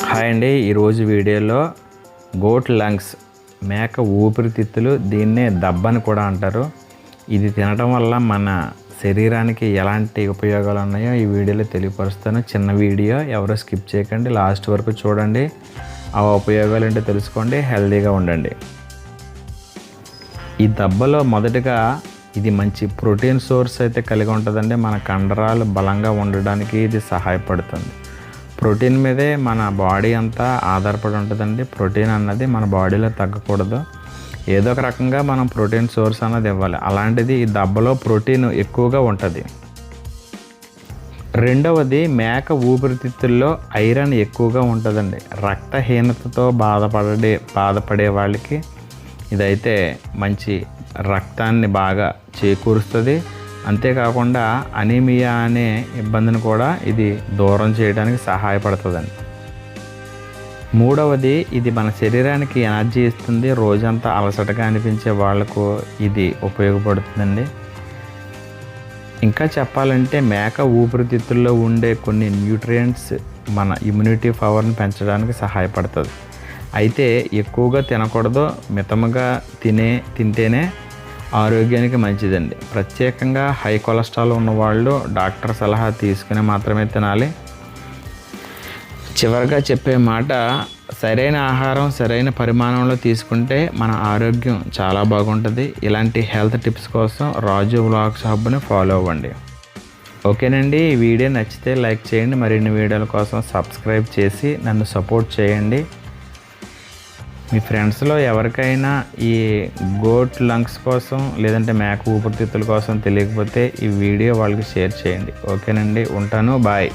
Hi అండి, ఈరోజు వీడియోలో గోట్ లంగ్స్ మేక ఊపిరితిత్తులు, దీన్నే దబ్బని కూడా అంటారు. ఇది తినడం వల్ల మన శరీరానికి ఎలాంటి ఉపయోగాలు ఉన్నాయో ఈ వీడియోలో తెలియపరుస్తాను. చిన్న వీడియో, ఎవరో స్కిప్ చేయకండి, లాస్ట్ వరకు చూడండి. ఆ ఉపయోగాలు ఏంటో తెలుసుకోండి, హెల్తీగా ఉండండి. ఈ దబ్బలో మొదటగా ఇది మంచి ప్రోటీన్ సోర్స్ అయితే కలిగి ఉంటుందండి. మన కండరాలు బలంగా ఉండడానికి ఇది సహాయపడుతుంది. ప్రోటీన్ మీదే మన బాడీ అంతా ఆధారపడి ఉంటుందండి. ప్రోటీన్ అన్నది మన బాడీలో తగ్గకూడదు. ఏదో ఒక రకంగా మనం ప్రోటీన్ సోర్స్ అన్నది ఇవ్వాలి. అలాంటిది ఈ దబ్బలో ప్రోటీన్ ఎక్కువగా ఉంటుంది. రెండవది, మేక ఊపిరితిత్తుల్లో ఐరన్ ఎక్కువగా ఉంటుందండి. రక్తహీనతతో బాధపడే వాళ్ళకి ఇదైతే మంచి రక్తాన్ని బాగా చేకూరుస్తుంది. అంతేకాకుండా అనీమియా అనే ఇబ్బందిని కూడా ఇది దూరం చేయడానికి సహాయపడుతుందండి. మూడవది, ఇది మన శరీరానికి ఎనర్జీ ఇస్తుంది. రోజంతా అలసటగా అనిపించే వాళ్లకు ఇది ఉపయోగపడుతుందండి. ఇంకా చెప్పాలంటే మేక ఊపిరితిత్తుల్లో ఉండే కొన్ని న్యూట్రియంట్స్ మన ఇమ్యూనిటీ పవర్ని పెంచడానికి సహాయపడుతుంది. అయితే ఎక్కువగా తినకూడదు, మితముగా తింటేనే ఆరోగ్యానికి మంచిదండి. ప్రత్యేకంగా హై కొలెస్ట్రాల్ ఉన్నవాళ్ళు డాక్టర్ సలహా తీసుకుని మాత్రమే తినాలి. చివరిగా చెప్పే మాట, సరైన ఆహారం సరైన పరిమాణంలో తీసుకుంటే మన ఆరోగ్యం చాలా బాగుంటుంది. ఇలాంటి హెల్త్ టిప్స్ కోసం రాజు వ్లాగ్స్ హబ్ని ఫాలో అవ్వండి. ఓకేనండి, ఈ వీడియో నచ్చితే లైక్ చేయండి. మరిన్ని వీడియోల కోసం సబ్స్క్రైబ్ చేసి నన్ను సపోర్ట్ చేయండి. మీ ఫ్రెండ్స్లో ఎవరికైనా ఈ గోట్ లంగ్స్ కోసం లేదంటే మేక ఊపిరితిత్తుల కోసం తెలియకపోతే ఈ వీడియో వాళ్ళకి షేర్ చేయండి. ఓకేనండి, ఉంటాను, బాయ్.